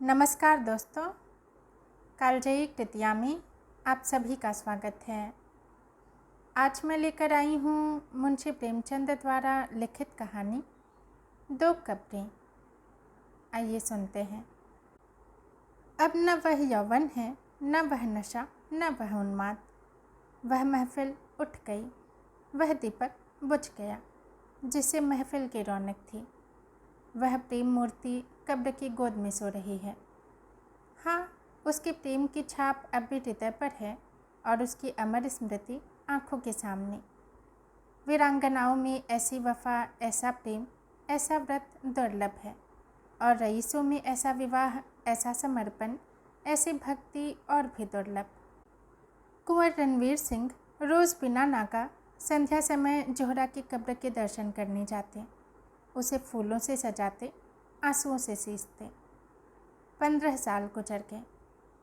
नमस्कार दोस्तों, कालजयी कृतिया में आप सभी का स्वागत है। आज मैं लेकर आई हूँ मुंशी प्रेमचंद द्वारा लिखित कहानी दो कब्रें। आइए सुनते हैं। अब न वह यौवन है, न वह नशा, न वह उन्माद। वह महफिल उठ गई, वह दीपक बुझ गया जिससे महफिल की रौनक थी। वह प्रेम मूर्ति कब्र की गोद में सो रही है। हाँ, उसके प्रेम की छाप अब भी हृदय पर है और उसकी अमर स्मृति आँखों के सामने। वीरांगनाओं में ऐसी वफा, ऐसा प्रेम, ऐसा व्रत दुर्लभ है और रईसों में ऐसा विवाह, ऐसा समर्पण, ऐसी भक्ति और भी दुर्लभ। कुंवर रणवीर सिंह रोज़ बिना नागा संध्या समय जोहरा की कब्र के दर्शन करने जाते, उसे फूलों से सजाते, आंसुओं से सींचते। 15 साल गुजर गए,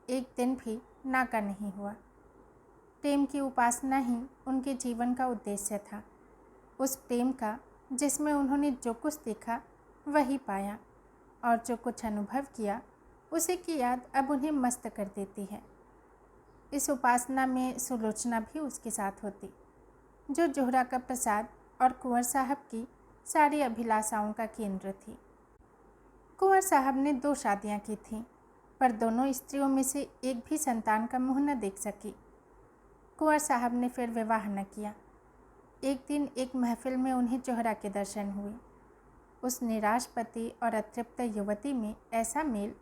एक दिन भी नागा नहीं हुआ। प्रेम की उपासना ही उनके जीवन का उद्देश्य था, उस प्रेम का जिसमें उन्होंने जो कुछ देखा वही पाया और जो कुछ अनुभव किया उसी की याद अब उन्हें मस्त कर देती है। इस उपासना में सुलोचना भी उसके साथ होती, जो जोहरा का प्रसाद और कुंवर साहब की सारी अभिलाषाओं का केंद्र थी। कुंवर साहब ने 2 शादियां की थीं, पर दोनों स्त्रियों में से एक भी संतान का मुँह न देख सकी। कुंवर साहब ने फिर विवाह न किया। एक दिन एक महफिल में उन्हें जोहरा के दर्शन हुए। उस निराश पति और अतृप्त युवती में ऐसा मेल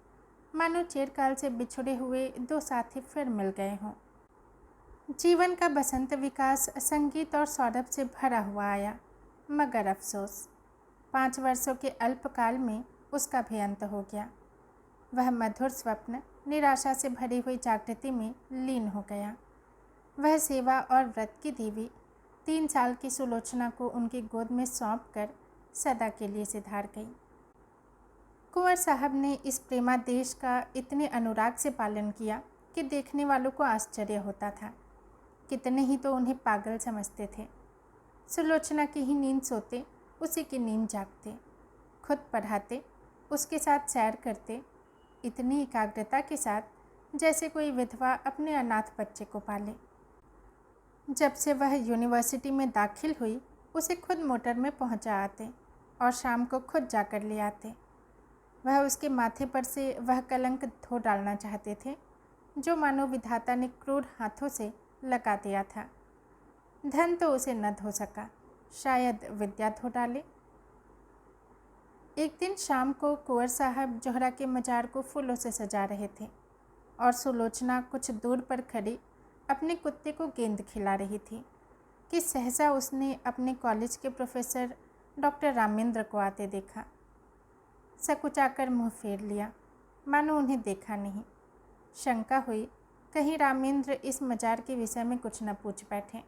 मानो चिरकाल से बिछुड़े हुए 2 साथी फिर मिल गए हों। जीवन का बसंत विकास संगीत और सौरभ से भरा हुआ आया, मगर अफसोस 5 वर्षों के अल्पकाल में उसका भी अंत हो गया। वह मधुर स्वप्न निराशा से भरी हुई जागृति में लीन हो गया। वह सेवा और व्रत की देवी 3 साल की सुलोचना को उनकी गोद में सौंपकर सदा के लिए सिधार गई। कुंवर साहब ने इस प्रेमादेश का इतने अनुराग से पालन किया कि देखने वालों को आश्चर्य होता था। कितने ही तो उन्हें पागल समझते थे। सुलोचना की ही नींद सोते, उसी की नींद जागते, खुद पढ़ाते, उसके साथ सैर करते, इतनी एकाग्रता के साथ जैसे कोई विधवा अपने अनाथ बच्चे को पाले। जब से वह यूनिवर्सिटी में दाखिल हुई, उसे खुद मोटर में पहुंचा आते और शाम को खुद जाकर ले आते। वह उसके माथे पर से वह कलंक धो डालना चाहते थे जो मानो विधाता ने क्रूर हाथों से लगा दिया था। धन तो उसे न धो सका, शायद विद्या धो डाले। एक दिन शाम को कुंवर साहब जोहरा के मजार को फूलों से सजा रहे थे और सुलोचना कुछ दूर पर खड़ी अपने कुत्ते को गेंद खिला रही थी कि सहसा उसने अपने कॉलेज के प्रोफेसर डॉक्टर रामेंद्र को आते देखा। सकुचाकर मुंह फेर लिया, मानो उन्हें देखा नहीं। शंका हुई कहीं रामेंद्र इस मजार के विषय में कुछ न पूछ बैठे।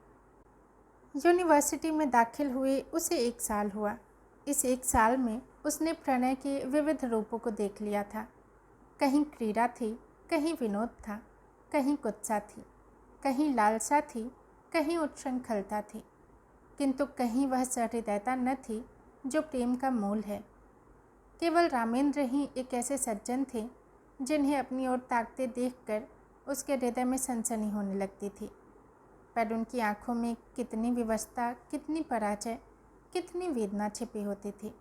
यूनिवर्सिटी में दाखिल हुए उसे 1 साल हुआ। इस 1 साल में उसने प्रणय के विविध रूपों को देख लिया था। कहीं क्रीड़ा थी, कहीं विनोद था, कहीं कुत्सा थी, कहीं लालसा थी, कहीं उच्छृंखलता थी, किंतु कहीं वह सहृदयता न थी जो प्रेम का मूल है। केवल रामेंद्र ही एक ऐसे सज्जन थे जिन्हें अपनी ओर ताकते देखकर उसके हृदय में सनसनी होने लगती थी, पर उनकी आंखों में कितनी विवशता, कितनी पराजय, कितनी वेदना छिपी होती थी।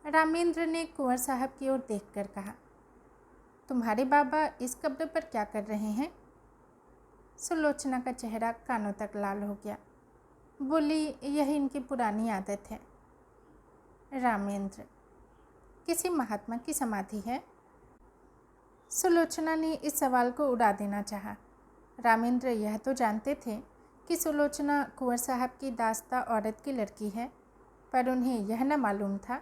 रामेंद्र ने कुंवर साहब की ओर देखकर कहा, तुम्हारे बाबा इस कब्र पर क्या कर रहे हैं? सुलोचना का चेहरा कानों तक लाल हो गया। बोली, यही इनकी पुरानी आदत है। रामेंद्र, किसी महात्मा की समाधि है? सुलोचना ने इस सवाल को उड़ा देना चाहा। रामेंद्र यह तो जानते थे कि सुलोचना कुंवर साहब की दास्ता औरत की लड़की है, पर उन्हें यह न मालूम था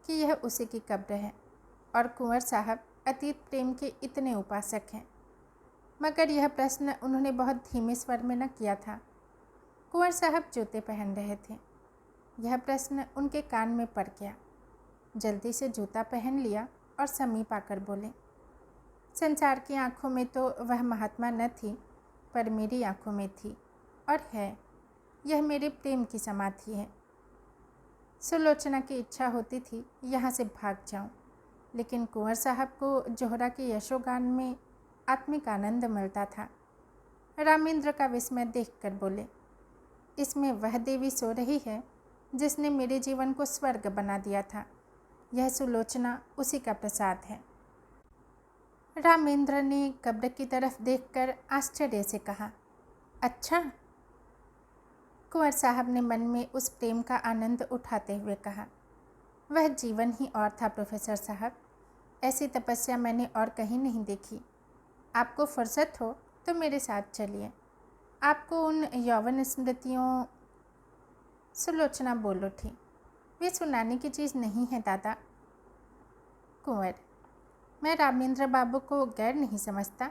कि यह उसी की कब्र है और कुंवर साहब अतीत प्रेम के इतने उपासक हैं। मगर यह प्रश्न उन्होंने बहुत धीमे स्वर में न किया था। कुंवर साहब जूते पहन रहे थे। यह प्रश्न उनके कान में पड़ गया। जल्दी से जूता पहन लिया और समीप आकर बोले, संसार की आंखों में तो वह महात्मा न थी, पर मेरी आंखों में थी और है। यह मेरे प्रेम की समाधि है। सुलोचना की इच्छा होती थी यहाँ से भाग जाऊं, लेकिन कुंवर साहब को जोहरा के यशोगान में आत्मिक आनंद मिलता था। रामेंद्र का विस्मय देखकर बोले, इसमें वह देवी सो रही है जिसने मेरे जीवन को स्वर्ग बना दिया था। यह सुलोचना उसी का प्रसाद है। रामेंद्र ने कब्र की तरफ देखकर आश्चर्य से कहा, अच्छा। कुंवर साहब ने मन में उस प्रेम का आनंद उठाते हुए कहा, वह जीवन ही और था प्रोफेसर साहब। ऐसी तपस्या मैंने और कहीं नहीं देखी। आपको फुर्सत हो तो मेरे साथ चलिए, आपको उन यौवन स्मृतियों। सुलोचना बोल उठी, वे सुनाने की चीज़ नहीं है दादा। कुंवर, मैं रामेंद्र बाबू को गैर नहीं समझता।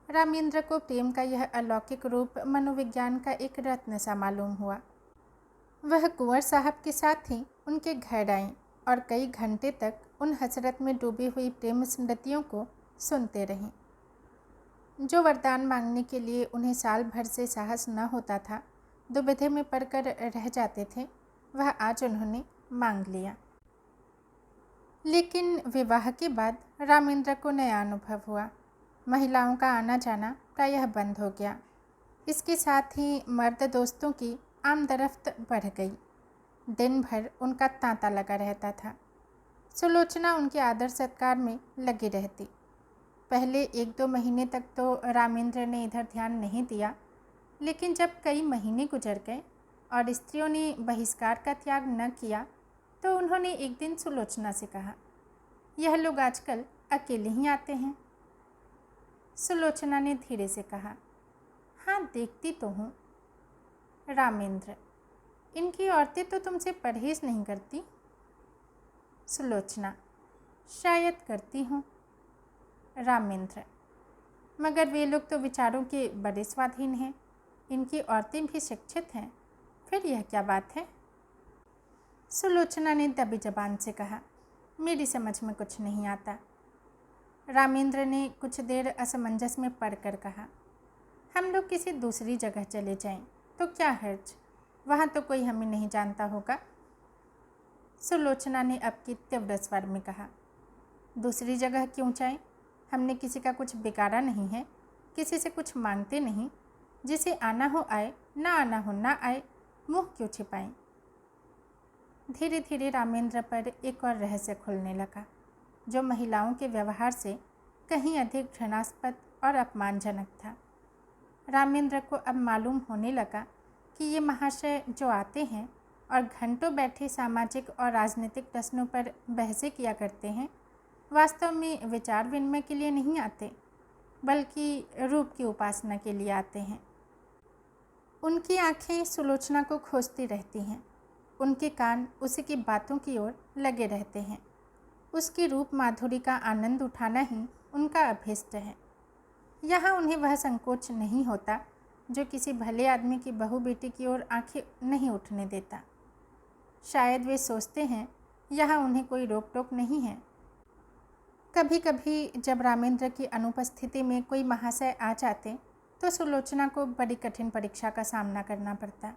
रामेंद्र को प्रेम का यह अलौकिक रूप मनोविज्ञान का एक रत्न सा मालूम हुआ। वह कुंवर साहब के साथ ही उनके घर आईं और कई घंटे तक उन हसरत में डूबी हुई प्रेम स्मृतियों को सुनते रहीं। जो वरदान मांगने के लिए उन्हें साल भर से साहस न होता था, दुविधा में पड़कर रह जाते थे, वह आज उन्होंने मांग लिया। लेकिन विवाह के बाद रामेंद्र को नया अनुभव हुआ। महिलाओं का आना जाना प्रायः बंद हो गया। इसके साथ ही मर्द दोस्तों की आमदरफ्त बढ़ गई। दिन भर उनका तांता लगा रहता था। सुलोचना उनके आदर सत्कार में लगी रहती। पहले 1-2 महीने तक तो रामेंद्र ने इधर ध्यान नहीं दिया, लेकिन जब कई महीने गुजर गए और स्त्रियों ने बहिष्कार का त्याग न किया, तो उन्होंने एक दिन सुलोचना से कहा, यह लोग आजकल अकेले ही आते हैं। सुलोचना ने धीरे से कहा, हाँ देखती तो हूँ। रामेंद्र, इनकी औरतें तो तुमसे परहेज नहीं करती। सुलोचना, शायद करती हूँ। रामेंद्र, मगर वे लोग तो विचारों के बड़े स्वाधीन हैं। इनकी औरतें भी शिक्षित हैं, फिर यह क्या बात है। सुलोचना ने दबी जबान से कहा, मेरी समझ में कुछ नहीं आता। रामेंद्र ने कुछ देर असमंजस में पड़कर कहा, हम लोग किसी दूसरी जगह चले जाएं तो क्या हर्ज, वहाँ तो कोई हमें नहीं जानता होगा। सुलोचना ने अब की तीव्र स्वर में कहा, दूसरी जगह क्यों जाएं? हमने किसी का कुछ बिगाड़ा नहीं है, किसी से कुछ मांगते नहीं। जिसे आना हो आए, ना आना हो ना आए, मुँह क्यों छिपाएं। धीरे धीरे रामेंद्र पर एक और रहस्य खुलने लगा, जो महिलाओं के व्यवहार से कहीं अधिक घृणास्पद और अपमानजनक था। रामेंद्र को अब मालूम होने लगा कि ये महाशय जो आते हैं और घंटों बैठे सामाजिक और राजनीतिक प्रश्नों पर बहसें किया करते हैं, वास्तव में विचार विनिमय के लिए नहीं आते, बल्कि रूप की उपासना के लिए आते हैं। उनकी आंखें सुलोचना को खोजती रहती हैं, उनके कान उसी की बातों की ओर लगे रहते हैं। उसकी रूप माधुरी का आनंद उठाना ही उनका अभीष्ट है। यहाँ उन्हें वह संकोच नहीं होता जो किसी भले आदमी की बहू बेटी की ओर आंखें नहीं उठने देता। शायद वे सोचते हैं यहाँ उन्हें कोई रोक टोक नहीं है। कभी कभी जब रामेंद्र की अनुपस्थिति में कोई महाशय आ जाते तो सुलोचना को बड़ी कठिन परीक्षा का सामना करना पड़ता।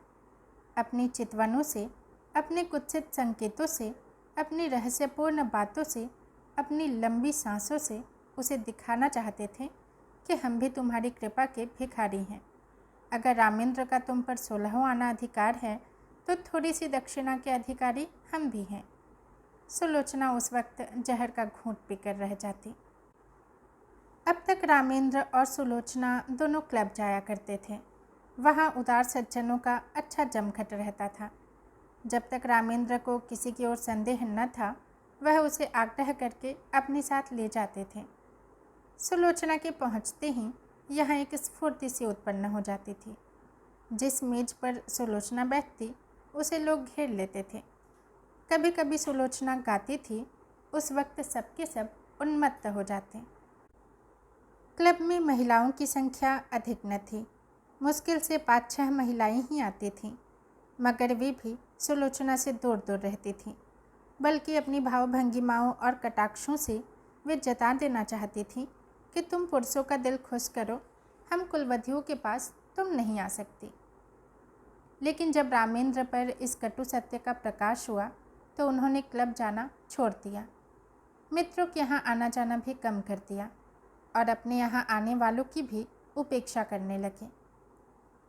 अपनी चितवनों से, अपने कुत्सित संकेतों से, अपनी रहस्यपूर्ण बातों से, अपनी लंबी सांसों से उसे दिखाना चाहते थे कि हम भी तुम्हारी कृपा के भिखारी हैं। अगर रामेंद्र का तुम पर 16वां आना अधिकार है तो थोड़ी सी दक्षिणा के अधिकारी हम भी हैं। सुलोचना उस वक्त जहर का घूंट पीकर रह जाती। अब तक रामेंद्र और सुलोचना दोनों क्लब जाया करते थे। वहाँ उदार सज्जनों का अच्छा जमघट रहता था। जब तक रामेंद्र को किसी की ओर संदेह न था, वह उसे आग्रह करके अपने साथ ले जाते थे। सुलोचना के पहुँचते ही यहाँ एक स्फूर्ति सी उत्पन्न हो जाती थी। जिस मेज पर सुलोचना बैठती उसे लोग घेर लेते थे। कभी कभी सुलोचना गाती थी, उस वक्त सबके सब उन्मत्त हो जाते। क्लब में महिलाओं की संख्या अधिक न थी। मुश्किल से 5-6 महिलाएं ही आती थीं, मगर वे भी सुलोचना से दूर दूर रहती थीं। बल्कि अपनी भावभंगिमाओं और कटाक्षों से वे जता देना चाहती थीं कि तुम पुरुषों का दिल खुश करो, हम कुलवधियों के पास तुम नहीं आ सकती। लेकिन जब रामेंद्र पर इस कटु सत्य का प्रकाश हुआ तो उन्होंने क्लब जाना छोड़ दिया। मित्रों के यहाँ आना जाना भी कम कर दिया और अपने यहाँ आने वालों की भी उपेक्षा करने लगे।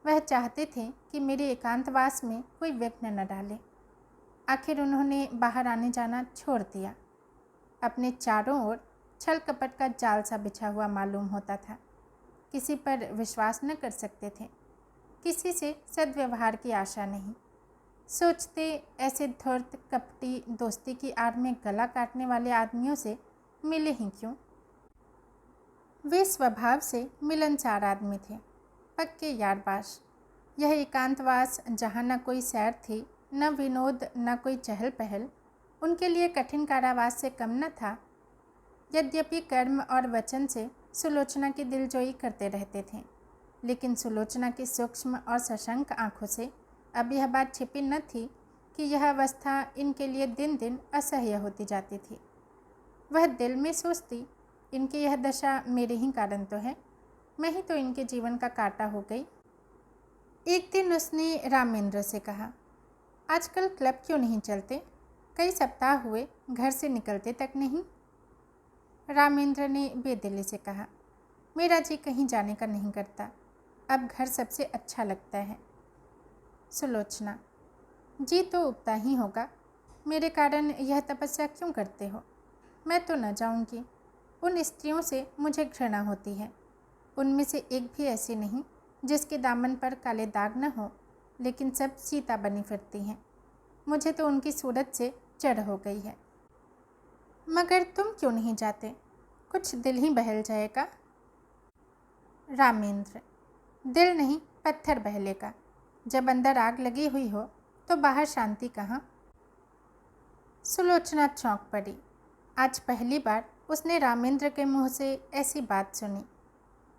वह चाहते थे कि मेरे एकांतवास में कोई विघ्न न डाले। आखिर उन्होंने बाहर आने जाना छोड़ दिया। अपने चारों ओर छल कपट का जाल सा बिछा हुआ मालूम होता था। किसी पर विश्वास न कर सकते थे, किसी से सद्व्यवहार की आशा नहीं। सोचते ऐसे धूर्त कपटी दोस्ती की आड़ में गला काटने वाले आदमियों से मिले ही क्यों। वे स्वभाव से मिलनसार आदमी थे, पक्के यारबाश। यह एकांतवास जहाँ न कोई सैर थी, न विनोद, न कोई चहल पहल, उनके लिए कठिन कारावास से कम न था। यद्यपि कर्म और वचन से सुलोचना की दिलजोई करते रहते थे, लेकिन सुलोचना की सूक्ष्म और सशंक आँखों से अब यह बात छिपी न थी कि यह अवस्था इनके लिए दिन दिन असह्य होती जाती थी। वह दिल में सोचती, इनकी यह दशा मेरे ही कारण तो है, मैं ही तो इनके जीवन का कांटा हो गई। एक दिन उसने रामेंद्र से कहा, आजकल क्लब क्यों नहीं चलते? कई सप्ताह हुए घर से निकलते तक नहीं। रामेंद्र ने बेदिली से कहा, मेरा जी कहीं जाने का नहीं करता, अब घर सबसे अच्छा लगता है। सुलोचना, जी तो उगता ही होगा, मेरे कारण यह तपस्या क्यों करते हो? मैं तो न जाऊंगी। उन स्त्रियों से मुझे घृणा होती है। उनमें से एक भी ऐसी नहीं जिसके दामन पर काले दाग न हो, लेकिन सब सीता बनी फिरती हैं। मुझे तो उनकी सूरत से चढ़ हो गई है। मगर तुम क्यों नहीं जाते? कुछ दिल ही बहल जाएगा। रामेंद्र, दिल नहीं पत्थर बहलेगा। जब अंदर आग लगी हुई हो तो बाहर शांति कहाँ। सुलोचना चौंक पड़ी। आज पहली बार उसने रामेंद्र के मुँह से ऐसी बात सुनी।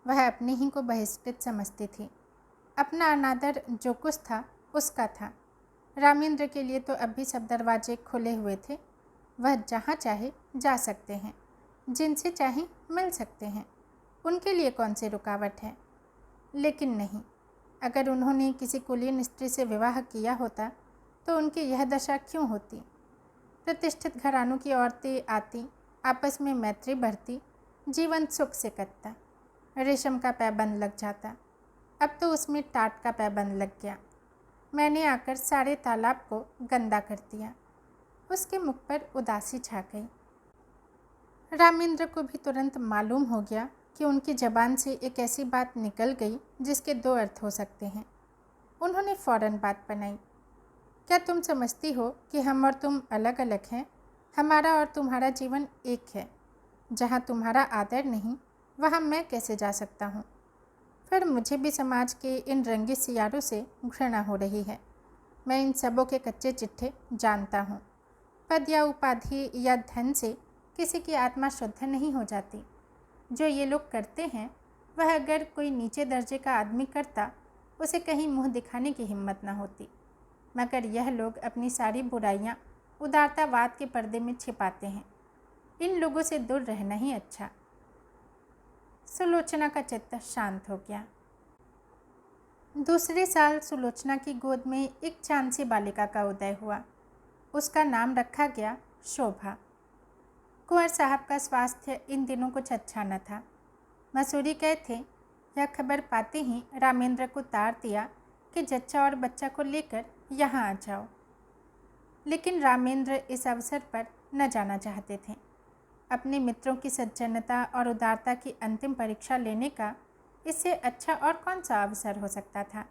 वह अपने ही को बहिष्कृत समझती थी। अपना अनादर जो कुछ था उसका था। रामेंद्र के लिए तो अभी सब दरवाजे खुले हुए थे। वह जहाँ चाहे जा सकते हैं, जिनसे चाहे मिल सकते हैं। उनके लिए कौन सी रुकावट है? लेकिन नहीं, अगर उन्होंने किसी कुलीन स्त्री से विवाह किया होता तो उनकी यह दशा क्यों होती? प्रतिष्ठित घरानों की औरतें आती, आपस में मैत्री बढ़ती, जीवन सुख से कटता, रेशम का पैबंद लग जाता। अब तो उसमें टाट का पैबंद लग गया। मैंने आकर सारे तालाब को गंदा कर दिया। उसके मुख पर उदासी छा गई। रामेंद्र को भी तुरंत मालूम हो गया कि उनकी जबान से एक ऐसी बात निकल गई जिसके दो अर्थ हो सकते हैं। उन्होंने फौरन बात बनाई, क्या तुम समझती हो कि हम और तुम अलग अलग हैं? हमारा और तुम्हारा जीवन एक है। जहाँ तुम्हारा आदर नहीं, वहाँ मैं कैसे जा सकता हूँ? फिर मुझे भी समाज के इन रंगी सियारों से घृणा हो रही है। मैं इन सबों के कच्चे चिट्ठे जानता हूँ। पद या उपाधि या धन से किसी की आत्मा शुद्ध नहीं हो जाती। जो ये लोग करते हैं, वह अगर कोई नीचे दर्जे का आदमी करता, उसे कहीं मुँह दिखाने की हिम्मत न होती। मगर यह लोग अपनी सारी बुराइयाँ उदारतावाद के पर्दे में छिपाते हैं। इन लोगों से दूर रहना ही अच्छा। सुलोचना का चित्त शांत हो गया। दूसरे साल सुलोचना की गोद में एक चांसी बालिका का उदय हुआ। उसका नाम रखा गया शोभा। कुंवर साहब का स्वास्थ्य इन दिनों कुछ अच्छा न था। मसूरी गए थे। यह खबर पाते ही रामेंद्र को तार दिया कि जच्चा और बच्चा को लेकर यहाँ आ जाओ। लेकिन रामेंद्र इस अवसर पर न जाना चाहते थे। अपने मित्रों की सज्जनता और उदारता की अंतिम परीक्षा लेने का इससे अच्छा और कौन सा अवसर हो सकता था।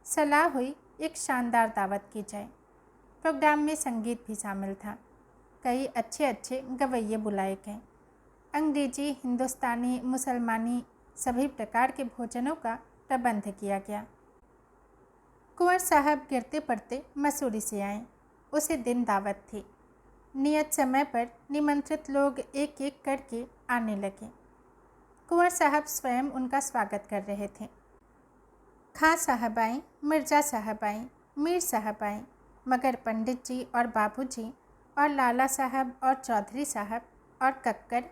सलाह हुई एक शानदार दावत की जाए। प्रोग्राम में संगीत भी शामिल था। कई अच्छे अच्छे गवैये बुलाए गए। अंग्रेजी, हिंदुस्तानी, मुसलमानी सभी प्रकार के भोजनों का प्रबंध किया गया। कुंवर साहब गिरते पड़ते मसूरी से आए। उसे दिन दावत थी। नियत समय पर निमंत्रित लोग एक एक करके आने लगे। कुंवर साहब स्वयं उनका स्वागत कर रहे थे। खां साहब आए, मिर्ज़ा साहब आए, मीर साहब आए, मगर पंडित जी और बाबूजी और लाला साहब और चौधरी साहब और कक्कर,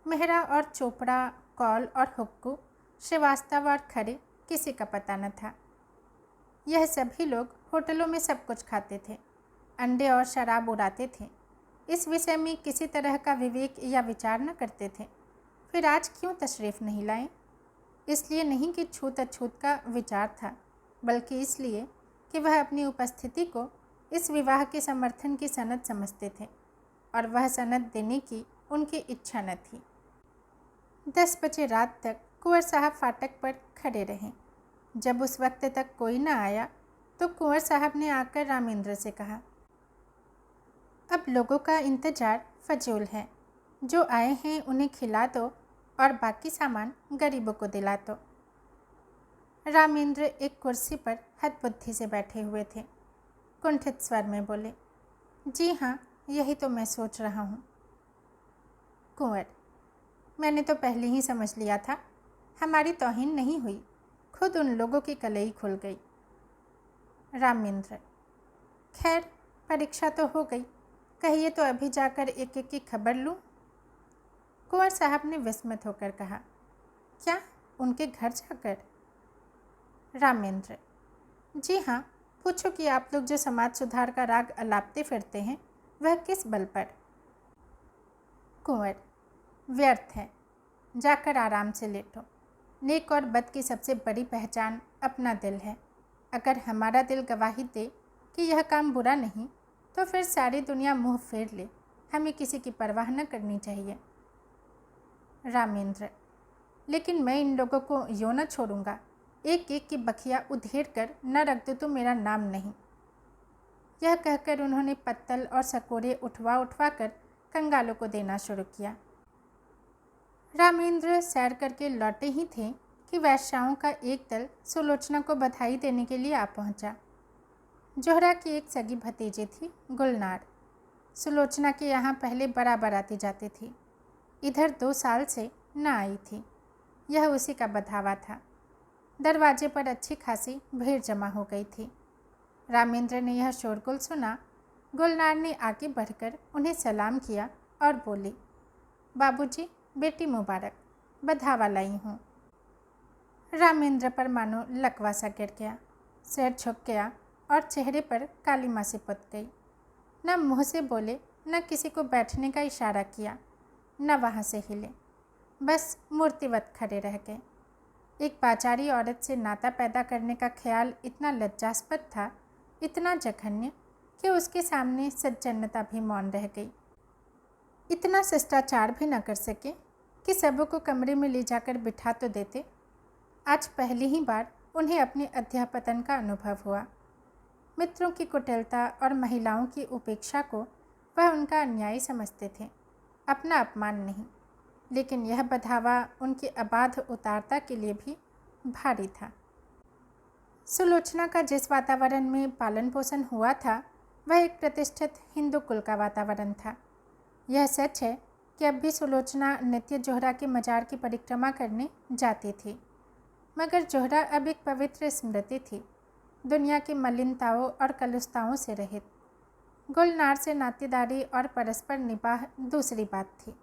मेहरा और चोपड़ा, कौल और हुक्कू, श्रीवास्तव और खरे किसी का पता न था। यह सभी लोग होटलों में सब कुछ खाते थे, अंडे और शराब उड़ाते थे। इस विषय में किसी तरह का विवेक या विचार न करते थे, फिर आज क्यों तशरीफ़ नहीं लाए? इसलिए नहीं कि छूत अछूत का विचार था, बल्कि इसलिए कि वह अपनी उपस्थिति को इस विवाह के समर्थन की सनद समझते थे और वह सनद देने की उनकी इच्छा न थी। 10 बजे रात तक कुंवर साहब फाटक पर खड़े रहे। जब उस वक्त तक कोई न आया तो कुंवर साहब ने आकर रामेंद्र से कहा, अब लोगों का इंतजार फजूल है, जो आए हैं उन्हें खिला दो और बाकी सामान गरीबों को दिला दो। रामेंद्र एक कुर्सी पर हतबुद्धि से बैठे हुए थे। कुंठित स्वर में बोले, जी हाँ, यही तो मैं सोच रहा हूँ। कुंवर, मैंने तो पहले ही समझ लिया था, हमारी तौहीन नहीं हुई, खुद उन लोगों की कलई खुल गई। रामेंद्र, खैर परीक्षा तो हो गई, कहिए तो अभी जाकर एक एक की खबर लूँ। कुंवर साहब ने विस्मित होकर कहा, क्या उनके घर जाकर? रामेंद्र, जी हाँ, पूछो कि आप लोग जो समाज सुधार का राग अलापते फिरते हैं वह किस बल पर? कुंवर, व्यर्थ है, जाकर आराम से लेटो। नेक और बद की सबसे बड़ी पहचान अपना दिल है। अगर हमारा दिल गवाही दे कि यह काम बुरा नहीं, तो फिर सारी दुनिया मुंह फेर ले, हमें किसी की परवाह न करनी चाहिए। रामेंद्र, लेकिन मैं इन लोगों को यूँ न छोड़ूंगा, एक एक की बखिया उधेड़ कर न रख दो तो मेरा नाम नहीं। यह कहकर उन्होंने पत्तल और सकोरे उठवा उठवा कर कंगालों को देना शुरू किया। रामेंद्र सैर करके लौटे ही थे कि वैश्याओं का एक दल सुलोचना को बधाई देने के लिए आ पहुंचा। जोहरा की एक सगी भतीजी थी, गुलनार। सुलोचना के यहाँ पहले बराबर आती जाती थी, इधर 2 साल से न आई थी। यह उसी का बधावा था। दरवाजे पर अच्छी खासी भीड़ जमा हो गई थी। रामेंद्र ने यह शोरगुल सुना। गुलनार ने आगे बढ़कर उन्हें सलाम किया और बोली, बाबूजी, बेटी मुबारक, बधावा लाई हूँ। रामेंद्र पर मानो लकवा सा गिर गया, सिर झुक गया और चेहरे पर कालिमा से पुत गई। न मुँह से बोले, न किसी को बैठने का इशारा किया, न वहाँ से हिले, बस मूर्तिवत खड़े रह गए। एक बाजारी औरत से नाता पैदा करने का ख्याल इतना लज्जास्पद था, इतना जघन्य कि उसके सामने सज्जनता भी मौन रह गई। इतना शिष्टाचार भी न कर सके कि सबों को कमरे में ले जाकर बिठा तो देते। आज पहली ही बार उन्हें अपने अध्यापतन का अनुभव हुआ। मित्रों की कुटिलता और महिलाओं की उपेक्षा को वह उनका अन्याय समझते थे, अपना अपमान नहीं। लेकिन यह बधावा उनकी अबाध उदारता के लिए भी भारी था। सुलोचना का जिस वातावरण में पालन पोषण हुआ था वह एक प्रतिष्ठित हिंदू कुल का वातावरण था। यह सच है कि अब भी सुलोचना नित्य जोहरा के मजार की परिक्रमा करने जाती थी, मगर जोहरा अब एक पवित्र स्मृति थी, दुनिया की मलिनताओं और कलुषताओं से रहित। गुलनार से नातेदारी और परस्पर निबाह दूसरी बात थी।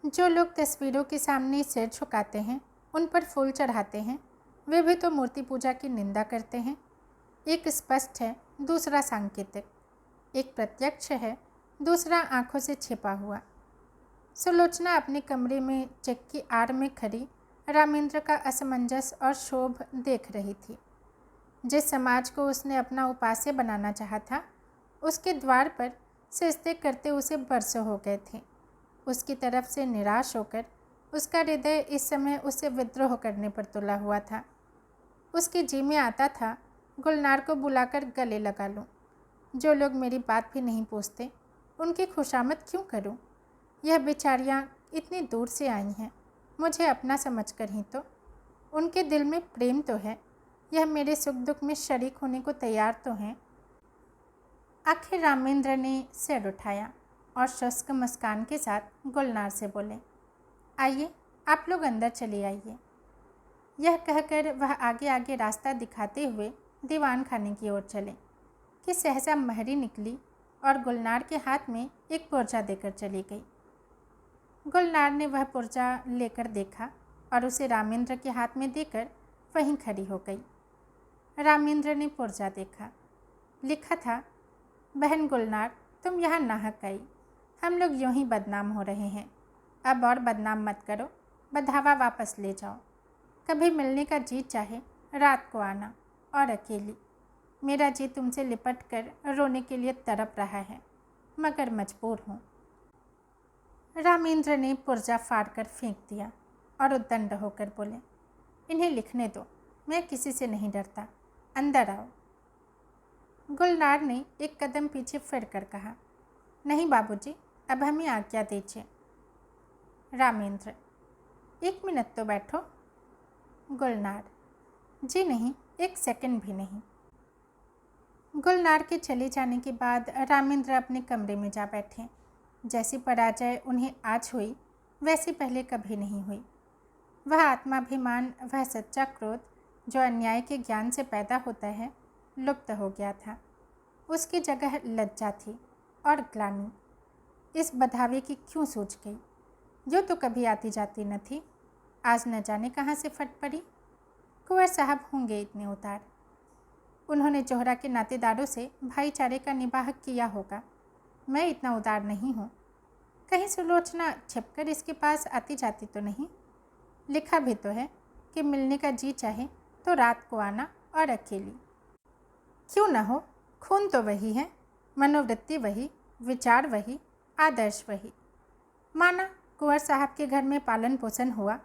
जो लोग तस्वीरों के सामने सिर झुकाते हैं, उन पर फूल चढ़ाते हैं, वे भी तो मूर्ति पूजा की निंदा करते हैं। एक स्पष्ट है, दूसरा सांकेतिक। एक प्रत्यक्ष है, दूसरा आंखों से छिपा हुआ। सुलोचना अपने कमरे में चेक की आड़ में खड़ी रामेंद्र का असमंजस और क्षोभ देख रही थी। जिस समाज को उसने अपना उपास्य बनाना चाहा था, उसके द्वार पर सिजदे करते उसे बरसों हो गए थे। उसकी तरफ से निराश होकर उसका हृदय इस समय उससे विद्रोह करने पर तुला हुआ था। उसके जी में आता था, गुलनार को बुलाकर गले लगा लूं। जो लोग मेरी बात भी नहीं पूछते, उनकी खुशामद क्यों करूं? यह बेचारियां इतनी दूर से आई हैं, मुझे अपना समझकर ही तो। उनके दिल में प्रेम तो है, यह मेरे सुख दुख में शरीक होने को तैयार तो हैं। आखिर रामेंद्र ने सिर उठाया और शुष्क मुस्कान के साथ गुलनार से बोले, आइए, आप लोग अंदर चले आइए। यह कहकर वह आगे आगे रास्ता दिखाते हुए दीवान खाने की ओर चले कि सहसा महरी निकली और गुलनार के हाथ में एक पुर्जा देकर चली गई। गुलनार ने वह पुर्जा लेकर देखा और उसे रामेंद्र के हाथ में देकर वहीं खड़ी हो गई। रामेंद्र ने पुर्जा देखा। लिखा था, बहन गुलनार, तुम यहाँ नाहक आई, हम लोग यूं ही बदनाम हो रहे हैं। अब और बदनाम मत करो, बधावा वापस ले जाओ। कभी मिलने का जी चाहे रात को आना, और अकेली। मेरा जी तुमसे लिपट कर रोने के लिए तड़प रहा है, मगर मजबूर हूँ। रामेंद्र ने पुर्जा फाड़ कर फेंक दिया और उद्दंड होकर बोले, इन्हें लिखने दो, मैं किसी से नहीं डरता, अंदर आओ। गुलनार ने एक कदम पीछे फिर कर कहा, नहीं बाबूजी, अब हमें आज्ञा दीजिए। रामेंद्र, 1 मिनट तो बैठो। गुलनार, जी नहीं, 1 सेकंड भी नहीं। गुलनार के चले जाने के बाद रामेंद्र अपने कमरे में जा बैठे। जैसी पराजय उन्हें आज हुई, वैसी पहले कभी नहीं हुई। वह आत्माभिमान, वह सच्चा क्रोध जो अन्याय के ज्ञान से पैदा होता है, लुप्त हो गया था। उसकी जगह लज्जा थी और ग्लानि। इस बधावे की क्यों सूझ गई? जो तो कभी आती जाती न थी, आज न जाने कहाँ से फट पड़ी। कुंवर साहब होंगे इतने उदार। उन्होंने जोहरा के नातेदारों से भाईचारे का निबाह किया होगा। मैं इतना उदार नहीं हूँ। कहीं सुलोचना छिपकर इसके पास आती जाती तो नहीं? लिखा भी तो है कि मिलने का जी चाहे तो रात को आना, और अकेली। क्यों न हो, खून तो वही है, मनोवृत्ति वही, विचार वही, आदर्श वही। माना कुंवर साहब के घर में पालन पोषण हुआ,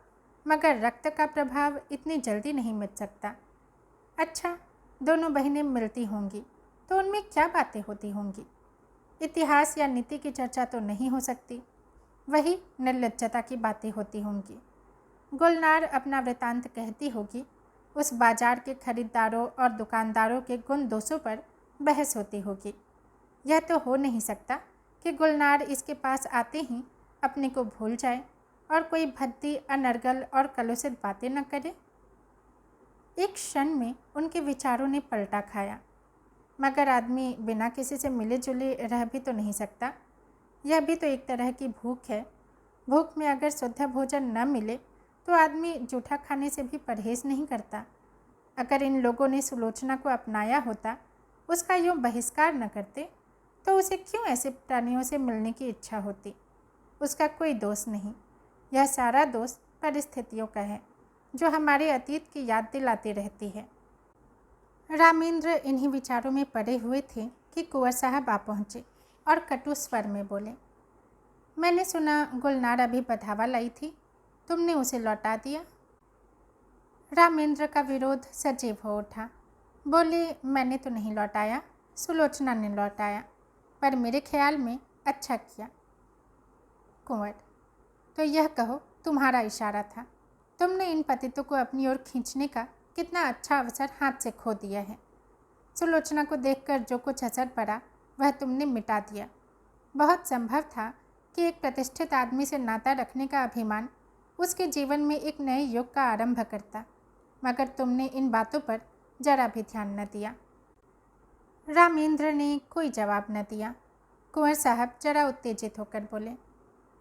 मगर रक्त का प्रभाव इतनी जल्दी नहीं मिट सकता। अच्छा, दोनों बहनें मिलती होंगी तो उनमें क्या बातें होती होंगी? इतिहास या नीति की चर्चा तो नहीं हो सकती, वही निर्लज्जता की बातें होती होंगी। गुलनार अपना वृतांत कहती होगी, उस बाजार के खरीदारों और दुकानदारों के गुण दोषों पर बहस होती होगी। यह तो हो नहीं सकता कि गुलनार इसके पास आते ही अपने को भूल जाए और कोई भद्दी, अनर्गल और कलुषित बातें न करे। एक क्षण में उनके विचारों ने पलटा खाया। मगर आदमी बिना किसी से मिले जुले रह भी तो नहीं सकता। यह भी तो एक तरह की भूख है। भूख में अगर शुद्ध भोजन न मिले तो आदमी जूठा खाने से भी परहेज नहीं करता। अगर इन लोगों ने सुलोचना को अपनाया होता, उसका यूँ बहिष्कार न करते, तो उसे क्यों ऐसे प्राणियों से मिलने की इच्छा होती? उसका कोई दोष नहीं। यह सारा दोष परिस्थितियों का है, जो हमारे अतीत की याद दिलाती रहती है। रामेंद्र इन्हीं विचारों में पड़े हुए थे कि कुंवर साहब आ पहुँचे और कटु स्वर में बोले, मैंने सुना गुलनार अभी बधावा लाई थी, तुमने उसे लौटा दिया? रामेंद्र का विरोध सजीव हो उठा। बोले, मैंने तो नहीं लौटाया, सुलोचना ने लौटाया, पर मेरे ख्याल में अच्छा किया। कुंवर, तो यह कहो तुम्हारा इशारा था। तुमने इन पतितों को अपनी ओर खींचने का कितना अच्छा अवसर हाथ से खो दिया है। सुलोचना को देखकर जो कुछ असर पड़ा वह तुमने मिटा दिया। बहुत संभव था कि एक प्रतिष्ठित आदमी से नाता रखने का अभिमान उसके जीवन में एक नए युग का आरंभ करता, मगर तुमने इन बातों पर जरा भी ध्यान न दिया। रामेंद्र ने कोई जवाब न दिया। कुंवर साहब जरा उत्तेजित होकर बोले,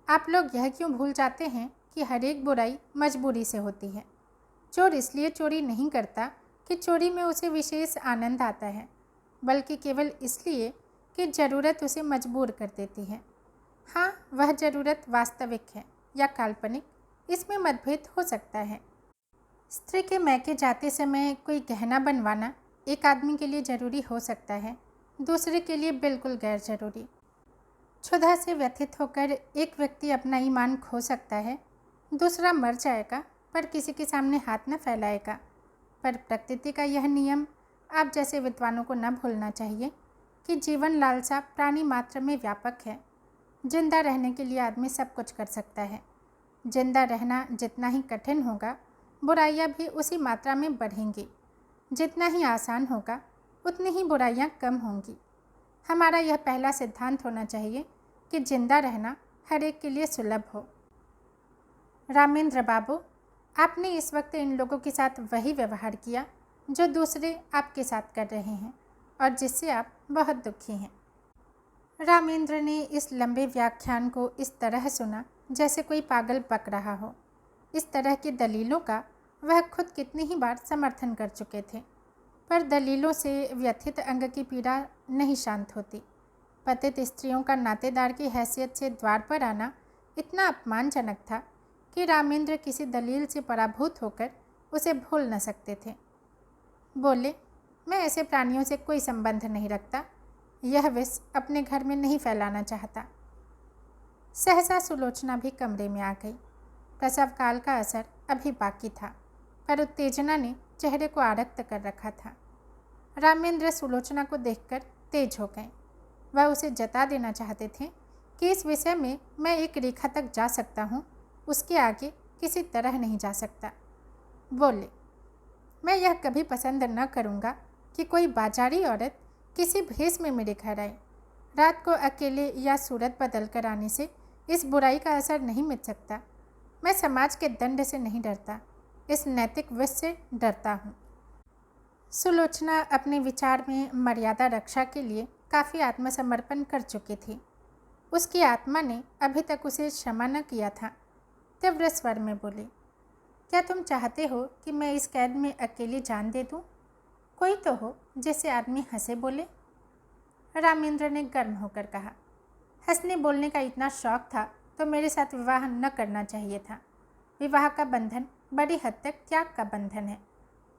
आप लोग यह क्यों भूल जाते हैं कि हर एक बुराई मजबूरी से होती है। चोर इसलिए चोरी नहीं करता कि चोरी में उसे विशेष आनंद आता है, बल्कि केवल इसलिए कि ज़रूरत उसे मजबूर कर देती है। हाँ, वह ज़रूरत वास्तविक है या काल्पनिक, इसमें मतभेद हो सकता है। स्त्री के मैके जाते समय कोई गहना बनवाना एक आदमी के लिए ज़रूरी हो सकता है, दूसरे के लिए बिल्कुल गैर ज़रूरी। क्षुधा से व्यथित होकर एक व्यक्ति अपना ईमान खो सकता है, दूसरा मर जाएगा पर किसी के सामने हाथ न फैलाएगा। पर प्रकृति का यह नियम आप जैसे विद्वानों को न भूलना चाहिए कि जीवन लालसा प्राणी मात्र में व्यापक है। जिंदा रहने के लिए आदमी सब कुछ कर सकता है। जिंदा रहना जितना ही कठिन होगा, बुराइयां भी उसी मात्रा में बढ़ेंगी। जितना ही आसान होगा, उतनी ही बुराइयां कम होंगी। हमारा यह पहला सिद्धांत होना चाहिए कि जिंदा रहना हर एक के लिए सुलभ हो। रामेंद्र बाबू, आपने इस वक्त इन लोगों के साथ वही व्यवहार किया जो दूसरे आपके साथ कर रहे हैं और जिससे आप बहुत दुखी हैं। रामेंद्र ने इस लंबे व्याख्यान को इस तरह सुना जैसे कोई पागल बक रहा हो। इस तरह की दलीलों का वह खुद कितनी ही बार समर्थन कर चुके थे, पर दलीलों से व्यथित अंग की पीड़ा नहीं शांत होती। पतित स्त्रियों का नातेदार की हैसियत से द्वार पर आना इतना अपमानजनक था कि रामेंद्र किसी दलील से पराभूत होकर उसे भूल न सकते थे। बोले, मैं ऐसे प्राणियों से कोई संबंध नहीं रखता, यह विष अपने घर में नहीं फैलाना चाहता। सहसा सुलोचना भी कमरे में आ गई। प्रसव काल का असर अभी बाकी था, पर उत्तेजना ने चेहरे को आरक्त कर रखा था। रामेंद्र सुलोचना को देखकर तेज हो गए। वह उसे जता देना चाहते थे कि इस विषय में मैं एक रेखा तक जा सकता हूँ, उसके आगे किसी तरह नहीं जा सकता। बोले, मैं यह कभी पसंद न करूँगा कि कोई बाजारी औरत किसी भेष में मेरे घर आए। रात को अकेले या सूरत बदल कर आने से इस बुराई का असर नहीं मिट सकता। मैं समाज के दंड से नहीं डरता, इस नैतिक विष से डरता हूँ। सुलोचना अपने विचार में मर्यादा रक्षा के लिए काफ़ी आत्मसमर्पण कर चुकी थी। उसकी आत्मा ने अभी तक उसे क्षमा न किया था। तीव्र स्वर में बोली, क्या तुम चाहते हो कि मैं इस कैद में अकेली जान दे दूँ? कोई तो हो जिससे आदमी हंसे बोले। रामेंद्र ने गर्म होकर कहा, हंसने बोलने का इतना शौक था तो मेरे साथ विवाह न करना चाहिए था। विवाह का बंधन बड़ी हद तक त्याग का बंधन है।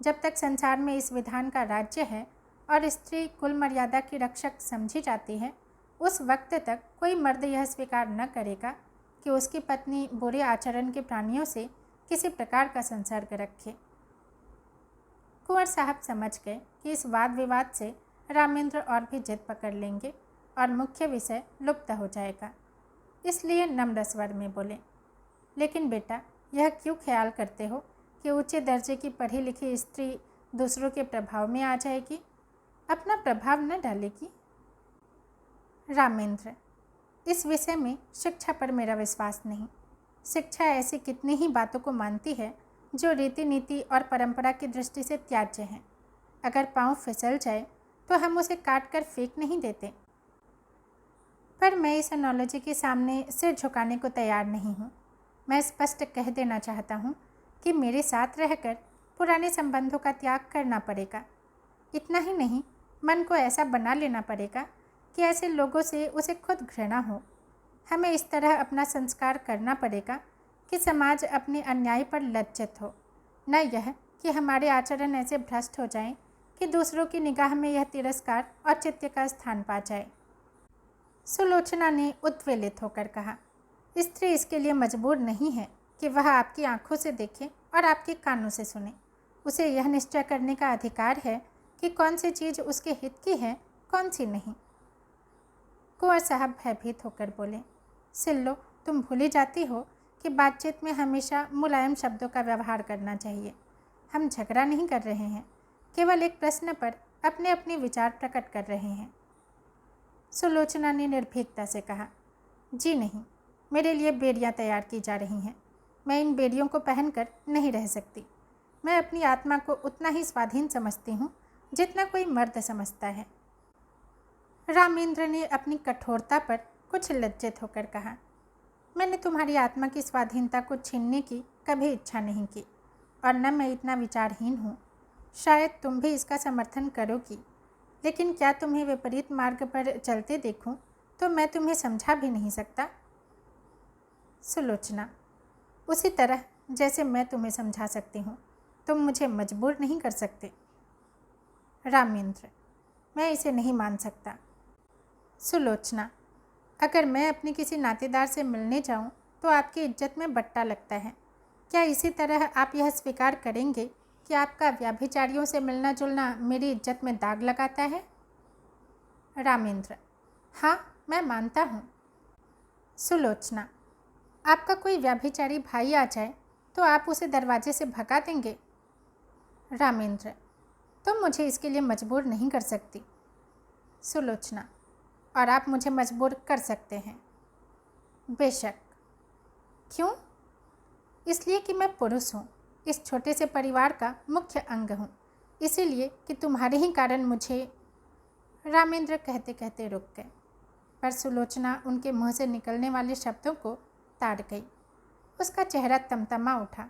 जब तक संसार में इस विधान का राज्य है और स्त्री कुल मर्यादा की रक्षक समझी जाती है, उस वक्त तक कोई मर्द यह स्वीकार न करेगा कि उसकी पत्नी बुरे आचरण के प्राणियों से किसी प्रकार का संसर्ग रखे। कुंवर साहब समझ गए कि इस वाद विवाद से रामेंद्र और भी जिद पकड़ लेंगे और मुख्य विषय लुप्त हो जाएगा, इसलिए नम्र स्वर में बोले, लेकिन बेटा, यह क्यों ख्याल करते हो कि ऊंचे दर्जे की पढ़ी लिखी स्त्री दूसरों के प्रभाव में आ जाएगी, अपना प्रभाव न डालेगी? रामेंद्र, इस विषय में शिक्षा पर मेरा विश्वास नहीं। शिक्षा ऐसी कितनी ही बातों को मानती है जो रीति नीति और परंपरा की दृष्टि से त्याज्य हैं। अगर पाँव फिसल जाए तो हम उसे काट कर फेंक नहीं देते। पर मैं इस एनोलॉजी के सामने सिर झुकाने को तैयार नहीं हूँ। मैं स्पष्ट कह देना चाहता हूँ कि मेरे साथ रहकर पुराने संबंधों का त्याग करना पड़ेगा। इतना ही नहीं, मन को ऐसा बना लेना पड़ेगा कि ऐसे लोगों से उसे खुद घृणा हो। हमें इस तरह अपना संस्कार करना पड़ेगा कि समाज अपने अन्याय पर लज्जित हो, न यह कि हमारे आचरण ऐसे भ्रष्ट हो जाएं कि दूसरों की निगाह में यह तिरस्कार और चित्त का स्थान पा जाए। सुलोचना ने उद्वेलित होकर कहा, स्त्री इसके लिए मजबूर नहीं है कि वह आपकी आंखों से देखे और आपके कानों से सुने। उसे यह निश्चय करने का अधिकार है कि कौन सी चीज़ उसके हित की है, कौन सी नहीं। कुंवर साहब भयभीत होकर बोले, सिल्लो, तुम भूली जाती हो कि बातचीत में हमेशा मुलायम शब्दों का व्यवहार करना चाहिए। हम झगड़ा नहीं कर रहे हैं, केवल एक प्रश्न पर अपने अपने विचार प्रकट कर रहे हैं। सुलोचना ने निर्भीकता से कहा, जी नहीं, मेरे लिए बेड़ियाँ तैयार की जा रही हैं। मैं इन बेड़ियों को पहनकर नहीं रह सकती। मैं अपनी आत्मा को उतना ही स्वाधीन समझती हूँ जितना कोई मर्द समझता है। रामेंद्र ने अपनी कठोरता पर कुछ लज्जित होकर कहा, मैंने तुम्हारी आत्मा की स्वाधीनता को छीनने की कभी इच्छा नहीं की और न मैं इतना विचारहीन हूँ। शायद तुम भी इसका समर्थन करोगी, लेकिन क्या तुम्हें विपरीत मार्ग पर चलते देखूं तो मैं तुम्हें समझा भी नहीं सकता। सुलोचना, उसी तरह जैसे मैं तुम्हें समझा सकती हूँ, तुम मुझे मजबूर नहीं कर सकते। रामेंद्र, मैं इसे नहीं मान सकता। सुलोचना, अगर मैं अपने किसी नातेदार से मिलने जाऊं तो आपकी इज्जत में बट्टा लगता है। क्या इसी तरह आप यह स्वीकार करेंगे कि आपका व्यभिचारियों से मिलना जुलना मेरी इज्जत में दाग लगाता है? रामेंद्र, हाँ, मैं मानता हूँ। सुलोचना, आपका कोई व्यभिचारी भाई आ जाए तो आप उसे दरवाजे से भगा देंगे? रामेंद्र, तुम मुझे इसके लिए मजबूर नहीं कर सकती। सुलोचना, और आप मुझे मजबूर कर सकते हैं। बेशक। क्यों? इसलिए कि मैं पुरुष हूँ, इस छोटे से परिवार का मुख्य अंग हूँ, इसीलिए कि तुम्हारे ही कारण मुझे। रामेंद्र कहते कहते रुक गए, पर सुलोचना उनके मुंह से निकलने वाले शब्दों को ताड़ गई। उसका चेहरा तमतमा उठा,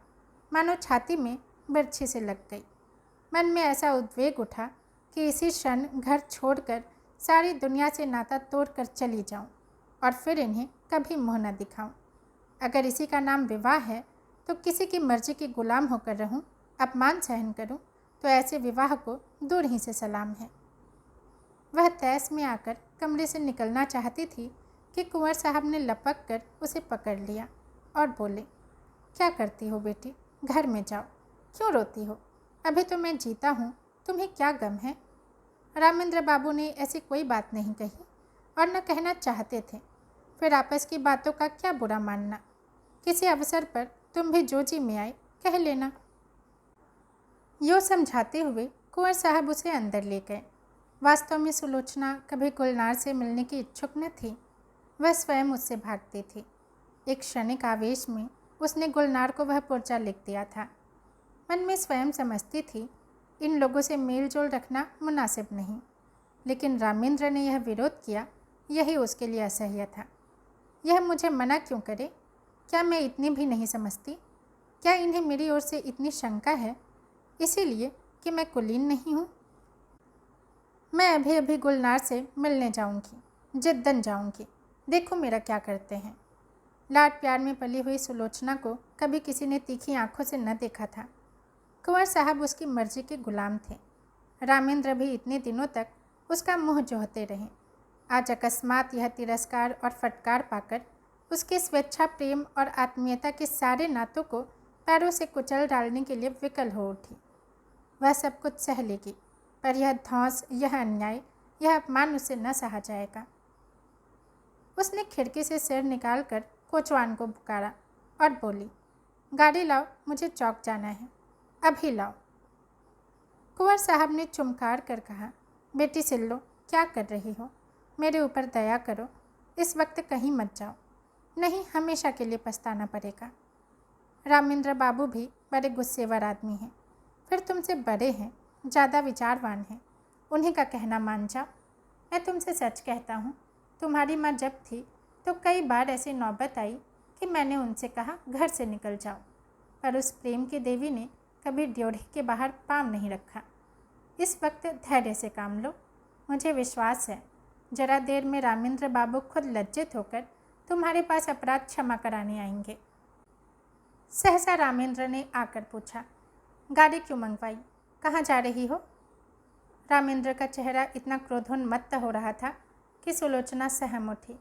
मानो छाती में बर्छी से लग गई। मन में ऐसा उद्वेग उठा कि इसी क्षण घर छोड़कर सारी दुनिया से नाता तोड़कर चली जाऊं और फिर इन्हें कभी मुँह न दिखाऊं। अगर इसी का नाम विवाह है तो किसी की मर्जी की गुलाम होकर रहूं, अपमान सहन करूं, तो ऐसे विवाह को दूर ही से सलाम है। वह तैस में आकर कमरे से निकलना चाहती थी कि कुंवर साहब ने लपक कर उसे पकड़ लिया और बोले, क्या करती हो बेटी, घर में जाओ, क्यों रोती हो? अभी तो मैं जीता हूँ, तुम्हें क्या गम है? रामेंद्र बाबू ने ऐसी कोई बात नहीं कही और न कहना चाहते थे। फिर आपस की बातों का क्या बुरा मानना। किसी अवसर पर तुम भी जो जी में आए कह लेना। यो समझाते हुए कुंवर साहब उसे अंदर ले गए। वास्तव में सुलोचना कभी गुलनार से मिलने की इच्छुक न थी। वह स्वयं उससे भागती थी। एक क्षणिक आवेश में उसने गुलनार को वह पुर्जा लिख दिया था। मन में स्वयं समझती थी, इन लोगों से मेल जोल रखना मुनासिब नहीं, लेकिन रामेंद्र ने यह विरोध किया, यही उसके लिए असह्य था। यह मुझे मना क्यों करे? क्या मैं इतनी भी नहीं समझती? क्या इन्हें मेरी ओर से इतनी शंका है, इसीलिए कि मैं कुलीन नहीं हूँ? मैं अभी अभी गुलनार से मिलने जाऊँगी, जिद्दन जाऊँगी। देखो मेरा क्या करते हैं। लाड प्यार में पली हुई सुलोचना को कभी किसी ने तीखी आंखों से न देखा था। कुंवर साहब उसकी मर्जी के गुलाम थे। रामेंद्र भी इतने दिनों तक उसका मुंह जोहते रहे। आज अकस्मात यह तिरस्कार और फटकार पाकर उसके स्वेच्छा, प्रेम और आत्मीयता के सारे नातों को पैरों से कुचल डालने के लिए विकल हो उठी। वह सब कुछ सह लेगी, पर यह धौंस, यह अन्याय, यह अपमान उसे न सहा जाएगा। उसने खिड़की से सिर निकालकर कोचवान को पुकारा और बोली, गाड़ी लाओ, मुझे चौक जाना है, अभी लाओ। कुंवर साहब ने चुमकार कर कहा, बेटी सिल्लो, क्या कर रही हो? मेरे ऊपर दया करो, इस वक्त कहीं मत जाओ, नहीं हमेशा के लिए पछताना पड़ेगा। रामेंद्र बाबू भी बड़े गुस्सेवर आदमी हैं, फिर तुमसे बड़े हैं, ज़्यादा विचारवान हैं, उन्हीं का कहना मान जाओ। मैं तुमसे सच कहता हूँ, तुम्हारी माँ जब थी तो कई बार ऐसी नौबत आई कि मैंने उनसे कहा घर से निकल जाओ, पर उस प्रेम की देवी ने कभी ड्योढ़ी के बाहर पाँव नहीं रखा। इस वक्त धैर्य से काम लो, मुझे विश्वास है जरा देर में रामेंद्र बाबू खुद लज्जित होकर तुम्हारे पास अपराध क्षमा कराने आएंगे। सहसा रामेंद्र ने आकर पूछा, गाड़ी क्यों मंगवाई, कहाँ जा रही हो? रामेंद्र का चेहरा इतना क्रोधोन्मत्त हो रहा था कि सुलोचना सहम उठी।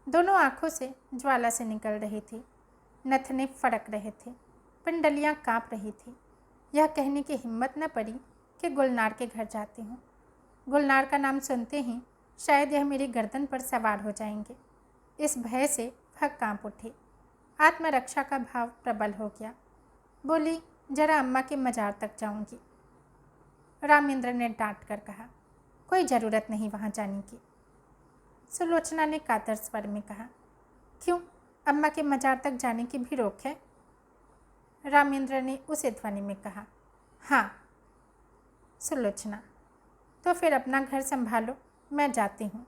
दोनों आंखों से ज्वाला से निकल रही थी, नथने फड़क रहे थे, पिंडलियाँ काँप रही थी। यह कहने की हिम्मत न पड़ी कि गुलनार के घर जाती हूँ। गुलनार का नाम सुनते ही शायद यह मेरी गर्दन पर सवार हो जाएंगे। इस भय से वह काँप उठी। आत्मरक्षा का भाव प्रबल हो गया। बोली, जरा अम्मा के मजार तक जाऊंगी। रामेंद्र ने डांट कर कहा, कोई ज़रूरत नहीं वहाँ जाने की। सुलोचना ने कातर स्वर में कहा, क्यों, अम्मा के मजार तक जाने की भी रोक है? रामेंद्र ने उसी ध्वनि में कहा, हाँ। सुलोचना, तो फिर अपना घर संभालो, मैं जाती हूँ।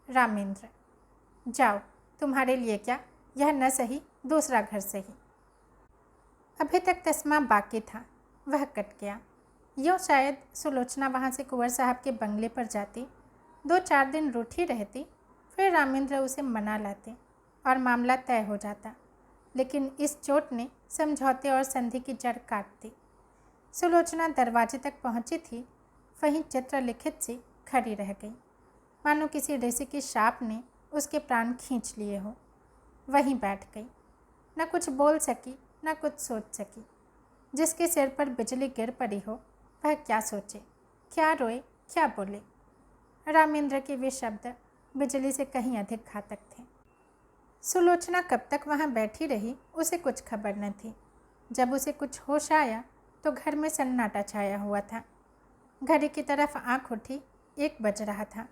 रामेंद्र, जाओ, तुम्हारे लिए क्या, यह न सही दूसरा घर सही। अभी तक तस्मा बाकी था, वह कट गया। यूँ शायद सुलोचना वहाँ से कुंवर साहब के बंगले पर जाती, 2-4 दिन रूठी रहती, फिर रामेंद्र उसे मना लाते और मामला तय हो जाता। लेकिन इस चोट ने समझौते और संधि की जड़ काट दी। सुलोचना दरवाजे तक पहुँची थी, वहीं चित्रलिखित सी खड़ी रह गई, मानो किसी ऋषि की शाप ने उसके प्राण खींच लिए हो। वहीं बैठ गई, न कुछ बोल सकी, न कुछ सोच सकी। जिसके सिर पर बिजली गिर पड़ी हो, वह क्या सोचे, क्या रोए, क्या बोले? रामेंद्र के वे शब्द बिजली से कहीं अधिक घातक थे। सुलोचना कब तक वहाँ बैठी रही, उसे कुछ खबर न थी। जब उसे कुछ होश आया तो घर में सन्नाटा छाया हुआ था। घड़ी की तरफ आँख उठी, 1 बज रहा था।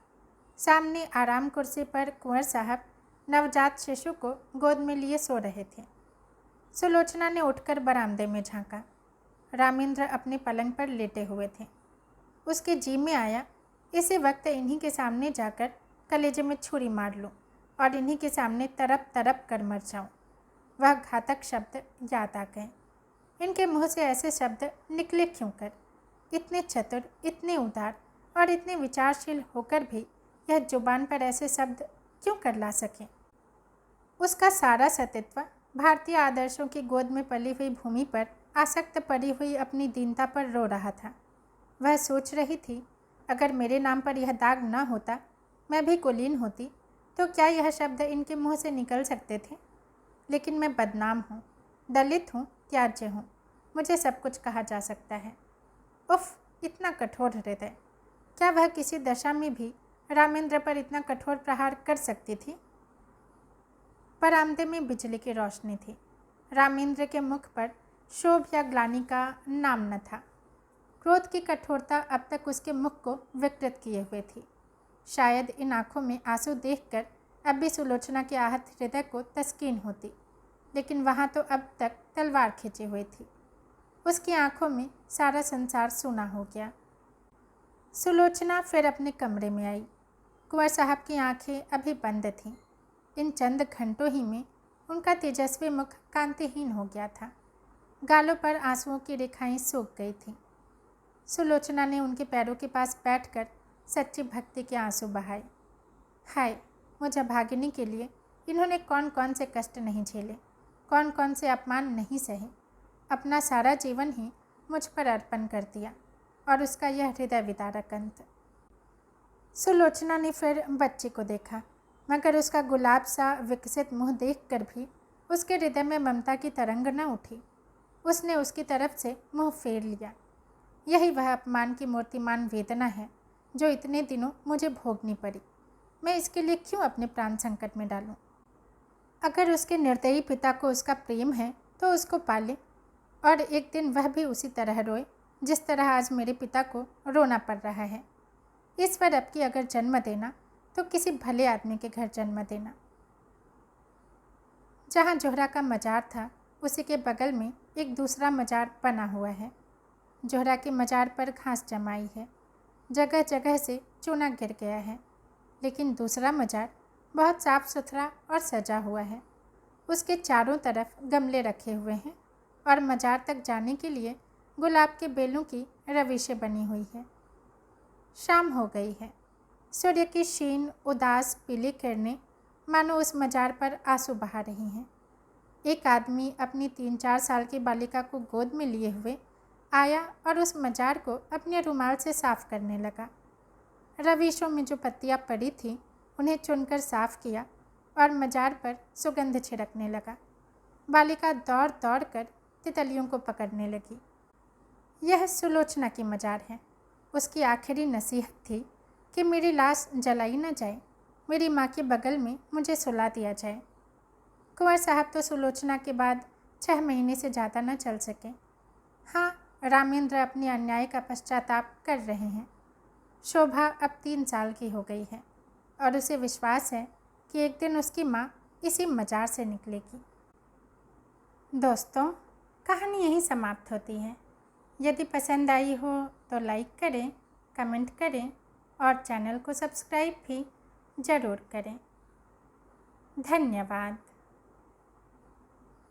सामने आराम कुर्सी पर कुंवर साहब नवजात शिशु को गोद में लिए सो रहे थे। सुलोचना ने उठकर बरामदे में झांका। रामेंद्र अपने पलंग पर लेटे हुए थे। उसके जी में आया, इसी वक्त इन्हीं के सामने जाकर कलेजे में छुरी मार लूं और इन्हीं के सामने तरप तरप कर मर जाऊं। वह घातक शब्द याद आ गए। इनके मुँह से ऐसे शब्द निकले क्यों कर? इतने चतुर, इतने उदार, और इतने विचारशील होकर भी यह जुबान पर ऐसे शब्द क्यों कर ला सके। उसका सारा सतीत्व भारतीय आदर्शों की गोद में पली हुई भूमि पर आसक्त पड़ी हुई अपनी दीनता पर रो रहा था। वह सोच रही थी, अगर मेरे नाम पर यह दाग न होता, मैं भी कुलीन होती, तो क्या यह शब्द इनके मुंह से निकल सकते थे। लेकिन मैं बदनाम हूँ, दलित हूँ, त्याज्य हूँ, मुझे सब कुछ कहा जा सकता है। उफ, इतना कठोर हृदय! क्या वह किसी दशा में भी रामेंद्र पर इतना कठोर प्रहार कर सकती थी। बरामदे में बिजली की रोशनी थी। रामेंद्र के मुख पर क्षोभ या ग्लानि का नाम न था। क्रोध की कठोरता अब तक उसके मुख को विकृत किए हुए थी। शायद इन आँखों में आंसू देखकर अब भी सुलोचना के आहत हृदय को तस्कीन होती, लेकिन वहाँ तो अब तक तलवार खींची हुई थी। उसकी आँखों में सारा संसार सूना हो गया। सुलोचना फिर अपने कमरे में आई। कुंवर साहब की आंखें अभी बंद थीं। इन चंद घंटों ही में उनका तेजस्वी मुख कांतिहीन हो गया था। गालों पर आंसुओं की रेखाएं सूख गई थीं। सुलोचना ने उनके पैरों के पास बैठकर सच्ची भक्ति के आंसू बहाए। हाय, मुझे भागिनी के लिए इन्होंने कौन कौन से कष्ट नहीं झेले, कौन कौन से अपमान नहीं सहे। अपना सारा जीवन ही मुझ पर अर्पण कर दिया, और उसका यह हृदय विदारक अंत। सुलोचना ने फिर बच्चे को देखा, मगर उसका गुलाब सा विकसित मुँह देखकर भी उसके हृदय में ममता की तरंग न उठी। उसने उसकी तरफ से मुँह फेर लिया। यही वह अपमान की मूर्तिमान वेदना है जो इतने दिनों मुझे भोगनी पड़ी। मैं इसके लिए क्यों अपने प्राण संकट में डालूं? अगर उसके निर्दयी पिता को उसका प्रेम है तो उसको पाले, और एक दिन वह भी उसी तरह रोए जिस तरह आज मेरे पिता को रोना पड़ रहा है। ईश्वर अब की अगर जन्म देना तो किसी भले आदमी के घर जन्म देना। जहाँ जोहरा का मजार था उसी के बगल में एक दूसरा मजार बना हुआ है। जोहरा के मजार पर घास जमाई है, जगह जगह से चूना गिर गया है, लेकिन दूसरा मजार बहुत साफ सुथरा और सजा हुआ है। उसके चारों तरफ गमले रखे हुए हैं और मजार तक जाने के लिए गुलाब के बेलों की रविशें बनी हुई है। शाम हो गई है। सूर्य की क्षीण उदास पीली किरणें मानो उस मजार पर आंसू बहा रही हैं। एक आदमी अपनी 3-4 साल की बालिका को गोद में लिए हुए आया और उस मजार को अपने रुमाल से साफ करने लगा। रविशों में जो पत्तियां पड़ी थीं उन्हें चुनकर साफ किया और मजार पर सुगंध छिड़कने लगा। बालिका दौड़ दौड़ कर तितलियों को पकड़ने लगी। यह सुलोचना की मजार है। उसकी आखिरी नसीहत थी कि मेरी लाश जलाई न जाए, मेरी माँ के बगल में मुझे सुला दिया जाए। कुंवर साहब तो सुलोचना के बाद 6 महीने से ज़्यादा न चल सके। हाँ, रामेंद्र अपने अन्याय का पश्चाताप कर रहे हैं। शोभा अब 3 साल की हो गई है और उसे विश्वास है कि एक दिन उसकी माँ इसी मजार से निकलेगी। दोस्तों, कहानी यहीं समाप्त होती है। यदि पसंद आई हो तो लाइक करें, कमेंट करें और चैनल को सब्सक्राइब भी ज़रूर करें। धन्यवाद।